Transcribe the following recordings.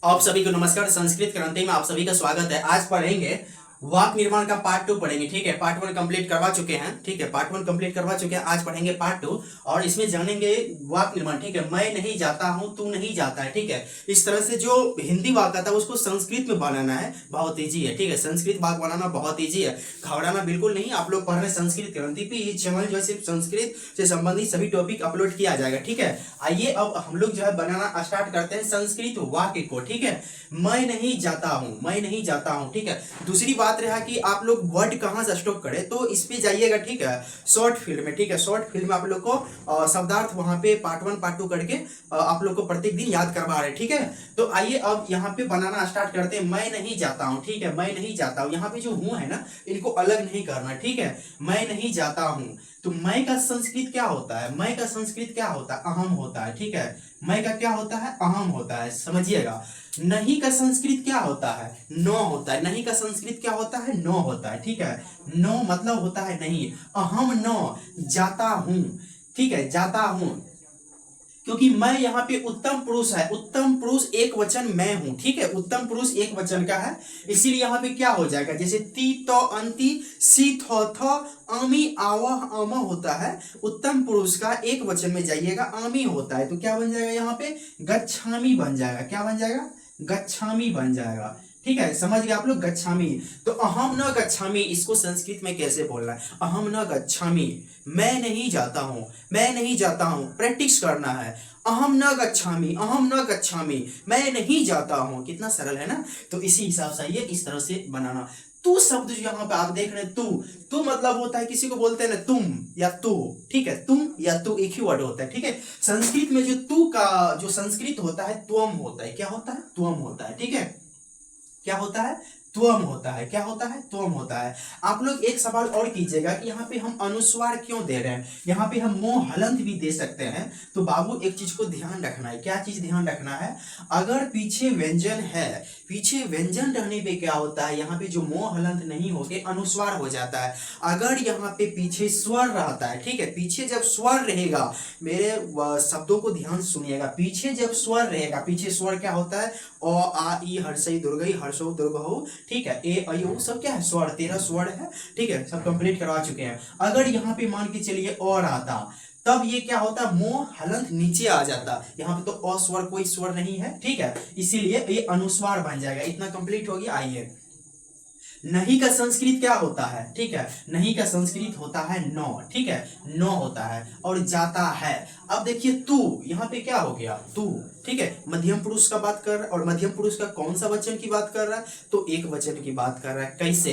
आप सभी को नमस्कार। संस्कृत क्रांति में आप सभी का स्वागत है। आज पढ़ेंगे वाक्य निर्माण का पार्ट 2 पढ़ेंगे। ठीक है, पार्ट 1 कंप्लीट करवा चुके हैं। ठीक है, पार्ट 1 कंप्लीट करवा चुके हैं। आज पढ़ेंगे पार्ट 2 और इसमें जानेंगे वाक्य निर्माण। ठीक है, मैं नहीं जाता हूं, तू नहीं जाता है। ठीक है, इस तरह से जो हिंदी वाक्य था उसको संस्कृत में बनाना है, बहुत ईजी है। ठीक है, संस्कृत वाक्य बनाना बहुत ईजी है, घबराना बिल्कुल नहीं। आप लोग पढ़ रहे हैं संस्कृत क्रांति पे, ये चैनल जो है सिर्फ संस्कृत से संबंधित सभी टॉपिक अपलोड किया जाएगा। ठीक है, आइए अब हम लोग जो है बनाना स्टार्ट करते हैं संस्कृत वाक्य को। ठीक है, मैं नहीं जाता हूं, मैं नहीं जाता हूं। ठीक है, दूसरी बात रहा कि आप लोग वर्ड कहां से स्टॉक करें, तो इस पे जाइएगा। ठीक है, शॉर्ट फील्ड में। ठीक है, शॉर्ट फील्ड में आप लोग को शब्दार्थ वहां पे पार्ट 1 पार्ट 2 करके आप लोग को प्रत्येक दिन याद करवा रहे हैं। ठीक है, तो आइए अब यहाँ पे बनाना स्टार्ट करते हैं। मैं नहीं जाता हूँ। ठीक है, मैं नहीं जाता हूँ, यहाँ पे जो हूं है ना, इनको अलग नहीं करना। ठीक है, मैं नहीं जाता हूँ। तो मैं का संस्कृत क्या होता है? मैं का संस्कृत क्या होता है? अहम होता है। ठीक है, मैं का क्या होता है? अहम होता है, समझिएगा। नहीं का संस्कृत क्या होता है? नो होता है। नहीं का संस्कृत क्या होता है? नो होता है। ठीक है, नो मतलब होता है नहीं। अहम नो जाता हूं। ठीक है, जाता हूं, क्योंकि मैं यहाँ पे उत्तम पुरुष है, उत्तम पुरुष एक वचन मैं हूं। ठीक है, उत्तम पुरुष एक वचन का है, इसीलिए यहाँ पे क्या हो जाएगा, जैसे ती तो अंति सी थो थ आमी आवह अम होता है, उत्तम पुरुष का एक वचन में जाइएगा आमी होता है, तो क्या बन जाएगा यहाँ पे? गच्छामी बन जाएगा। क्या बन जाएगा? गच्छामी बन जाएगा। ठीक है, समझ गए आप लोग? गच्छामी। तो अहम न गच्छामी, इसको संस्कृत में कैसे बोलना है? अहम न गच्छामी, मैं नहीं जाता हूं, मैं नहीं जाता हूं, प्रैक्टिस करना है। अहम न गच्छामी, अहम न गच्छामी, मैं नहीं जाता हूं। कितना सरल है ना? तो इसी हिसाब से ये इस तरह से बनाना। तू शब्द जो यहाँ पे आप देख रहे हैं, तू मतलब होता है, किसी को बोलते हैं ना तुम या तू। ठीक है, तुम या तू एक ही वर्ड होता है। ठीक है, संस्कृत में जो तू का जो संस्कृत होता है त्वम होता है। क्या होता है? त्वम होता है। ठीक है, क्या होता है? त्वम होता है। क्या होता है? त्वम होता है। आप लोग एक सवाल और कीजिएगा कि यहाँ पे हम अनुस्वार क्यों दे रहे हैं? यहाँ पे हम मोह हलंत भी दे सकते हैं। तो बाबू एक चीज को ध्यान रखना है। क्या चीज ध्यान रखना है? अगर पीछे व्यंजन है, पीछे व्यंजन रहने पे क्या होता है, यहाँ पे जो मोह हलंत नहीं होके अनुस्वार हो जाता है। अगर यहाँ पे पीछे स्वर रहता है, ठीक है, पीछे जब स्वर रहेगा, मेरे शब्दों को ध्यान सुनिएगा, पीछे जब स्वर रहेगा, पीछे स्वर क्या होता है? अ आ ई हर्षई दुर्गई हर्षो दुर्गहो। ठीक है, ए ऐ ओ सब क्या है? स्वर, 13 स्वर है। ठीक है, सब कंप्लीट करवा चुके हैं। अगर यहाँ पे मान के चलिए और आता, तब ये क्या होता? मोह हलंत नीचे आ जाता। यहाँ पे तो अस्वर कोई स्वर नहीं है। ठीक है, इसीलिए ये अनुस्वार बन जाएगा। इतना कंप्लीट हो गया। आइए, नहीं का संस्कृत क्या होता है? ठीक है, नहीं का संस्कृत होता है नो। ठीक है, नो होता है और जाता है। अब देखिए तू, यहाँ पे क्या हो गया? तू। ठीक है, मध्यम पुरुष का बात कर रहा है, और मध्यम पुरुष का कौन सा वचन की बात कर रहा है? तो एक वचन की बात कर रहा है। कैसे?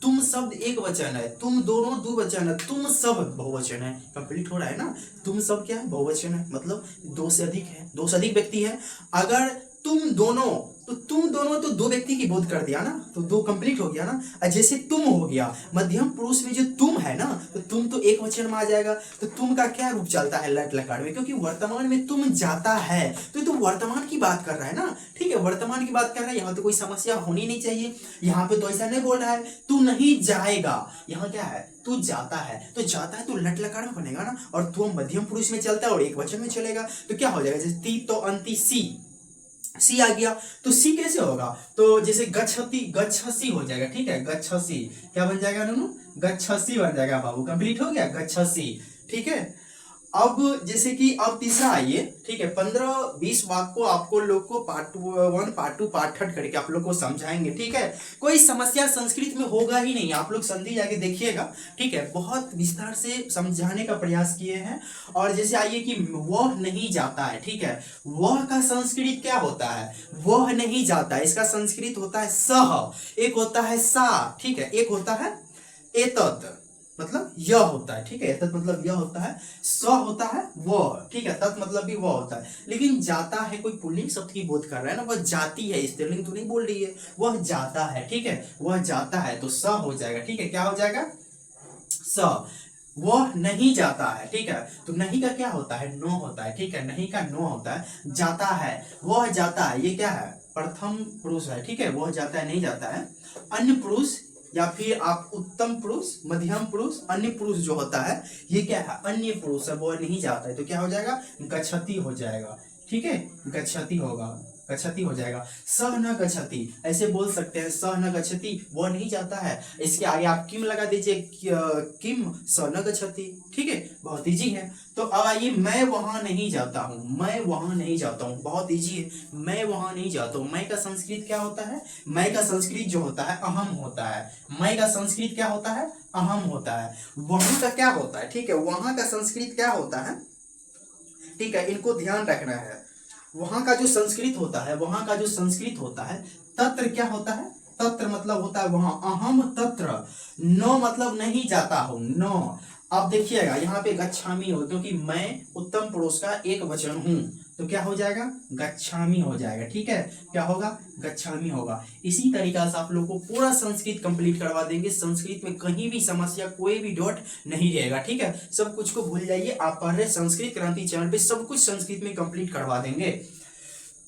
तुम शब्द एक वचन है, तुम दोनों दो वचन है, तुम सब बहुवचन है। कंप्लीट हो रहा है ना? तुम सब क्या है? बहुवचन है, मतलब दो से अधिक है, दो से अधिक व्यक्ति है। अगर तुम दोनों, तो तुम दोनों तो दो व्यक्ति की बोध कर दिया ना, तो दो कंप्लीट हो गया ना। जैसे तुम हो गया, मध्यम पुरुष में जो तुम है ना, तो तुम तो एक वचन में आ जाएगा। तो तुम का क्या रूप चलता है लट लकार में? क्योंकि वर्तमान में तुम जाता है, तो तुम वर्तमान की बात कर रहा है ना। ठीक है, वर्तमान की बात कर रहा है, यहाँ तो कोई समस्या होनी नहीं चाहिए। यहाँ पे तो ऐसा नहीं बोल रहा है तू नहीं जाएगा, यहाँ क्या है? तू जाता है। तो जाता है तो लट लकार में बनेगा ना, और तू मध्यम पुरुष में चलता है और एक वचन में चलेगा, तो क्या हो जाएगा? जैसे ती तो अंति सी आ गया, तो सी कैसे होगा? तो जैसे गच्छति, गच्छसी हो जाएगा। ठीक है, गच्छसी क्या बन जाएगा नूनू? गच्छसी बन जाएगा बाबू। कंप्लीट हो गया, गच्छसी। ठीक है, अब जैसे कि अब तीसरा आइए। ठीक है, 15-20 वाक्य को आपको लोग को पार्ट 1 पार्ट 2 पार्ट 3 करके आप लोग को समझाएंगे। ठीक है, कोई समस्या संस्कृत में होगा ही नहीं। आप लोग संधि जाके देखिएगा। ठीक है, बहुत विस्तार से समझाने का प्रयास किए हैं। और जैसे आइए कि वह नहीं जाता है। ठीक है, वह का संस्कृत क्या होता है? वह नहीं जाता है, इसका संस्कृत होता है सह, एक होता है सा। ठीक है, एक होता है एतत्, मतलब यह होता है। ठीक है, तत् मतलब यह होता है, स होता है वह। ठीक है, तत् मतलब भी वह होता है। लेकिन जाता है, कोई पुल्लिंग शब्द की बोध कर रहा है ना, वह जाती है, स्त्रीलिंग तो नहीं बोल रही है, वह जाता है। ठीक है, वह जाता है, तो स हो जाएगा। ठीक है, क्या हो जाएगा? स। वह नहीं जाता है। ठीक है, तो नहीं का क्या होता है? नो होता है। ठीक है, नहीं का नो होता है। जाता है, वह जाता है, ये क्या है? प्रथम पुरुष है। ठीक है, वह जाता है, नहीं जाता है। अन्य पुरुष या फिर आप उत्तम पुरुष, मध्यम पुरुष, अन्य पुरुष जो होता है, ये क्या है? अन्य पुरुष है, वो नहीं जाता है, तो क्या हो जाएगा? गच्छति हो जाएगा। ठीक है, गच्छति होगा। गच्छति हो जाएगा। सह न गच्छति, ऐसे बोल सकते हैं, सह न गच्छति, वह नहीं जाता है। इसके आगे आप किम लगा दीजिए, किम सह न गच्छति, ठीक है, बहुत इजी है। तो अब आइए, मैं वहां नहीं जाता हूँ, मैं वहां नहीं जाता हूँ, बहुत इजी है, मैं वहां नहीं जाता हूँ। मैं का संस्कृत क्या होता है? मैं का संस्कृत जो होता है अहम होता है। मैं का संस्कृत क्या होता है? अहम होता है। वहां का क्या होता है? ठीक है, वहां का संस्कृत क्या होता है? ठीक है, इनको ध्यान रखना है। वहां का जो संस्कृत होता है, वहां का जो संस्कृत होता है, तत्र क्या होता है? तत्र मतलब होता है वहां, अहम तत्र। नो मतलब नहीं जाता हूं, नो। अब देखिएगा यहाँ पे गच्छामी हो, क्योंकि मैं उत्तम पुरुष का एक वचन हूं, तो क्या हो जाएगा? गच्छामी हो जाएगा। ठीक है, क्या होगा? गच्छामी होगा। इसी तरीका से आप लोग को पूरा संस्कृत कंप्लीट करवा देंगे। संस्कृत में कहीं भी समस्या, कोई भी डॉट नहीं रहेगा। ठीक है, सब कुछ को भूल जाइए, आप पढ़ रहे संस्कृत क्रांति चैनल पे सब कुछ संस्कृत में कंप्लीट करवा देंगे।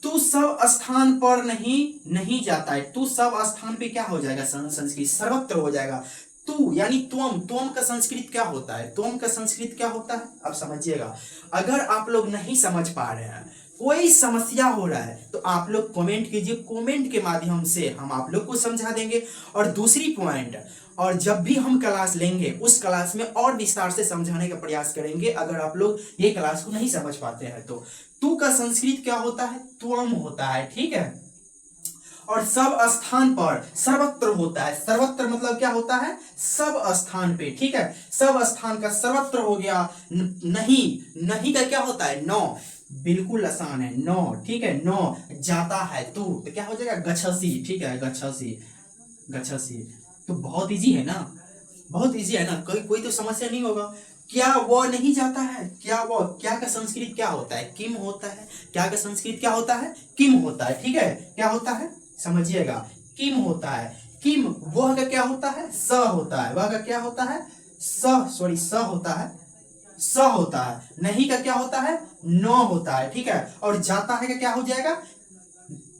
तू सब स्थान पर नहीं जाता है। तू सब स्थान पे क्या हो जाएगा? संस्कृत सर्वत्र हो जाएगा। तू यानी त्वम, त्वम का संस्कृत क्या होता है? त्वम का संस्कृत क्या होता है? अब समझिएगा। अगर आप लोग नहीं समझ पा रहे हैं, कोई समस्या हो रहा है, तो आप लोग कमेंट कीजिए, कमेंट के माध्यम से हम आप लोग को समझा देंगे। और दूसरी पॉइंट, और जब भी हम क्लास लेंगे उस क्लास में और विस्तार से समझाने का प्रयास करेंगे, अगर आप लोग ये क्लास को नहीं समझ पाते हैं तो। तू का संस्कृत क्या होता है? त्वम होता है। ठीक है, और सब स्थान पर सर्वत्र होता है। सर्वत्र मतलब क्या होता है? सब स्थान पे। ठीक है, सब स्थान का सर्वत्र हो गया। नहीं, नहीं का क्या होता है? नो, बिल्कुल आसान है, नो। ठीक है, नो जाता है तू, तो क्या हो जाएगा? गच्छसि। ठीक है, गच्छसि, गच्छसि। तो बहुत इजी है ना, बहुत इजी है ना, कोई तो समस्या नहीं होगा। क्या वह नहीं जाता है? क्या वह, क्या का संस्कृत क्या होता है? किम होता है। क्या का संस्कृत क्या होता है? किम होता है। ठीक है, क्या होता है? समझिएगा, किम होता है। किम, वह का क्या होता है? स होता है। वह का क्या होता है? स होता है, स होता है। नहीं का क्या होता है? नो होता है। ठीक है, और जाता है का क्या हो जाएगा?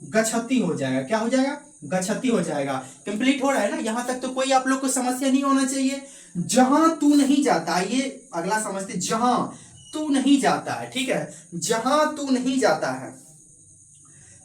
गच्छति हो जाएगा। क्या हो जाएगा? गच्छति हो जाएगा। कंप्लीट हो रहा है ना? यहां तक तो कोई आप लोग को समस्या नहीं होना चाहिए। जहां तू नहीं जाता, ये अगला समझते, जहां तू नहीं जाता है। ठीक है, जहां तू नहीं जाता है।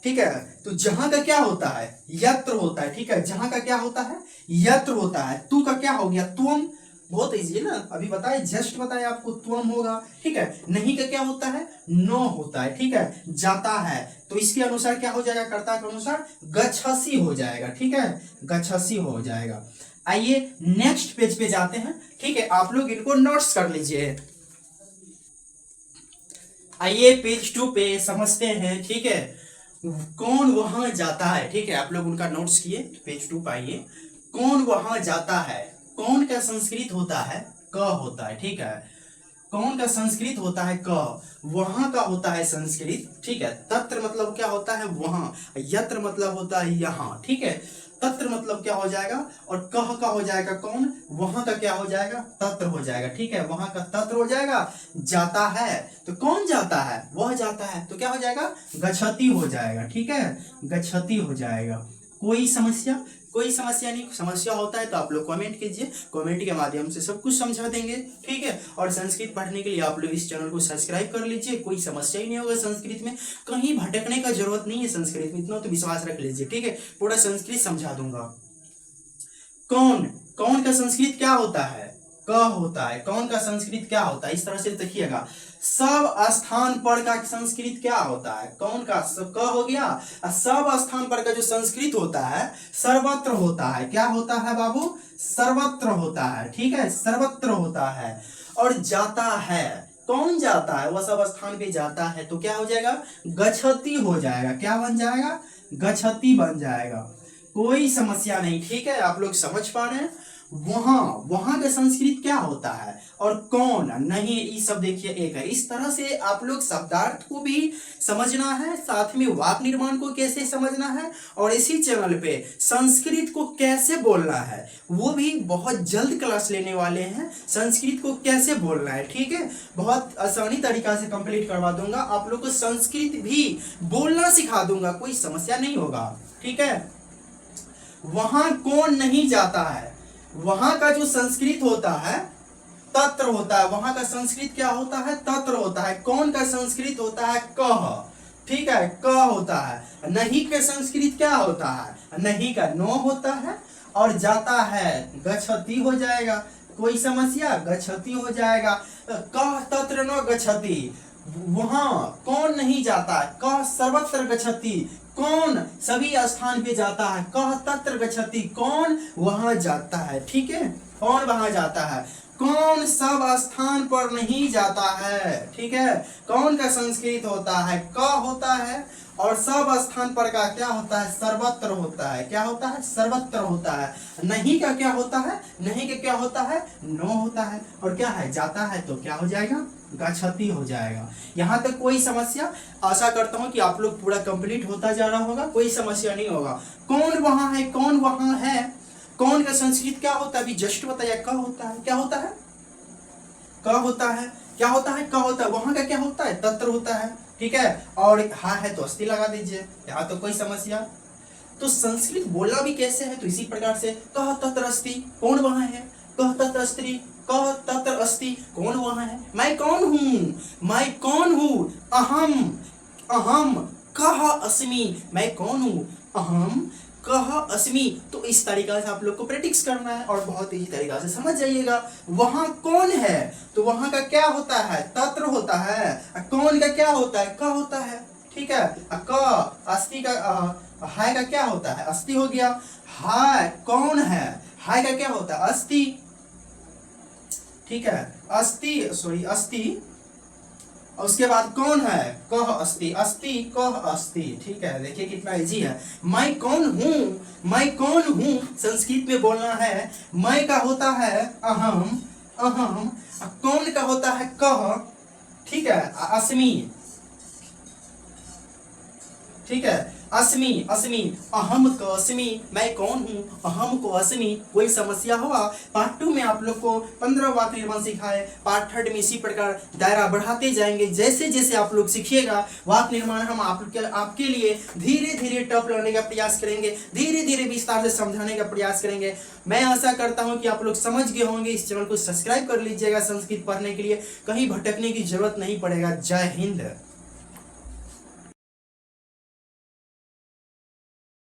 ठीक है, तो जहां का क्या होता है? यत्र होता है। ठीक है, जहां का क्या होता है? यत्र होता है। तू का क्या हो गया? त्वम। बहुत इजी है ना, अभी बताए, जस्ट बताए आपको, त्वम होगा। ठीक है, नहीं का क्या होता है? नो होता है। ठीक है, जाता है, तो इसके अनुसार क्या हो जाएगा? कर्ता के अनुसार गच्छसि हो जाएगा। ठीक है, गच्छसि हो जाएगा। आइए नेक्स्ट पेज पे जाते हैं। ठीक है, आप लोग इनको नोट्स कर लीजिए। आइए पेज 2 पे समझते हैं। ठीक है, कौन वहां जाता है? ठीक है, आप लोग उनका नोट्स किए, पेज 2 पाइए। कौन वहां जाता है? कौन का संस्कृत होता है? क होता है। ठीक है, कौन का संस्कृत होता है? क। वहां का होता है संस्कृत। ठीक है, तत्र मतलब क्या होता है? वहां। यत्र मतलब होता है यहाँ। ठीक है, तत्र मतलब क्या हो जाएगा? और कह का हो जाएगा कौन? वहां का क्या हो जाएगा? तत्र हो जाएगा। ठीक है, वहां का तत्र हो जाएगा। जाता है, तो कौन जाता है? वह जाता है, तो क्या हो जाएगा? गच्छति हो जाएगा। ठीक है, गच्छति हो जाएगा। कोई समस्या? कोई समस्या नहीं। समस्या होता है तो आप लोग कमेंट कीजिए, कमेंट के माध्यम से सब कुछ समझा देंगे। ठीक है, और संस्कृत पढ़ने के लिए आप लोग इस चैनल को सब्सक्राइब कर लीजिए। कोई समस्या ही नहीं होगा संस्कृत में, कहीं भटकने का जरूरत नहीं है संस्कृत में, इतना तो विश्वास रख लीजिए। ठीक है, पूरा संस्कृत समझा दूंगा। कौन, कौन का संस्कृत क्या होता है? क होता है। कौन का संस्कृत क्या होता है? इस तरह से देखिएगा, सब स्थान पर का संस्कृत क्या होता है? कौन का? क हो गया। सब स्थान पर का जो संस्कृत होता है सर्वत्र होता है। क्या होता है बाबू? सर्वत्र होता है। ठीक है, सर्वत्र होता है। और जाता है, कौन जाता है? वह सब स्थान पे जाता है, तो क्या हो जाएगा? गच्छति हो जाएगा। क्या बन जाएगा? गच्छति बन जाएगा। कोई समस्या नहीं। ठीक है, आप लोग समझ पा रहे हैं? वहां, वहां का संस्कृत क्या होता है? और कौन, नहीं, ये सब देखिए एक है। इस तरह से आप लोग शब्दार्थ को भी समझना है, साथ में वाक्य निर्माण को कैसे समझना है, और इसी चैनल पे संस्कृत को कैसे बोलना है, वो भी बहुत जल्द क्लास लेने वाले हैं। संस्कृत को कैसे बोलना है, ठीक है, बहुत आसानी तरीका से कंप्लीट करवा दूंगा। आप लोग को संस्कृत भी बोलना सिखा दूंगा, कोई समस्या नहीं होगा। ठीक है, वहां कौन नहीं जाता है? वहां का जो संस्कृत होता है तत्र होता है। वहां का संस्कृत क्या होता है? तत्र होता है। कौन का संस्कृत होता है? कह। ठीक है, क होता है। नहीं का संस्कृत क्या होता है? नहीं का नो होता है और जाता है गच्छति हो जाएगा। कोई समस्या? गच्छति हो जाएगा। कह तत्र न गच्छति, वहां कौन नहीं जाता है? कह सर्वत्र गच्छति, कौन सभी स्थान पे जाता है? कह तत्र गच्छति, कौन वहां जाता है। ठीक है, कौन वहां जाता है? कौन सब स्थान पर नहीं जाता है। ठीक है, कौन का संस्कृत होता है? क होता है और सब स्थान पर का क्या होता है? सर्वत्र होता है। क्या होता है? सर्वत्र होता है। नहीं का क्या होता है? नहीं का क्या होता है? नो होता है। और क्या है? जाता है तो क्या हो जाएगा? गच्छति हो जाएगा। यहाँ तक कोई समस्या? आशा करता हूँ कि आप लोग पूरा कंप्लीट होता जा रहा होगा, कोई समस्या नहीं होगा। कौन वहां है? कौन वहां है? कौन का संस्कृत क्या होता है? अभी जस्ट बताया, क होता है। क्या होता है? क होता है। क्या होता है? क होता है। वहां का क्या होता है? तत्र होता है। ठीक है, और हा है तो अस्थि लगा दीजिए। यहाँ तो कोई समस्या? तो संस्कृत बोलना भी कैसे है? तो इसी प्रकार से कह तत्र अस्ति, कौन वहां है? कह तत्र अस्ति, कह तत्र अस्ति, कौन वहां है? मैं कौन हूँ? मैं कौन हूँ? अहम, अहम कह अस्मि, मैं कौन हूँ? अहम कह अस्मि। तो इस तरीका से आप लोग को प्रैक्टिस करना है और बहुत ही तरीका से समझ जाइएगा। वहां कौन है? तो वहां का क्या होता है? तत्र होता है। कौन का क्या होता है? क होता है। ठीक है, क अस्थि का हाय का क्या होता है? अस्थि हो गया। हाय कौन है? हाय का क्या होता है? अस्थि। ठीक है, अस्थि, सॉरी अस्थि। उसके बाद कौन है? कह अस्ति, अस्ति कह अस्ति। ठीक है, देखिए कितना इजी है। मैं कौन हूँ? मैं कौन हूँ संस्कृत में बोलना है। मैं का होता है अहम, अहम। कौन का होता है? कह। ठीक है, अस्मि। ठीक है, अस्मि, अस्मि, अहम को अस्मि, मैं कौन हूँ? अहम को अस्मि। कोई समस्या होगा? पार्ट 2 में आप लोग को 15 वाक्य निर्माण सिखाए। पार्ट 3 में इसी प्रकार दायरा बढ़ाते जाएंगे। जैसे जैसे आप लोग सीखिएगा वाक्य निर्माण हम आपके लिए धीरे धीरे टफ लाने का प्रयास करेंगे, धीरे धीरे विस्तार से समझाने का प्रयास करेंगे। मैं आशा करता हूँ कि आप लोग समझ गए होंगे। इस चैनल को सब्सक्राइब कर लीजिएगा संस्कृत पढ़ने के लिए, कहीं भटकने की जरूरत नहीं पड़ेगा। जय हिंद।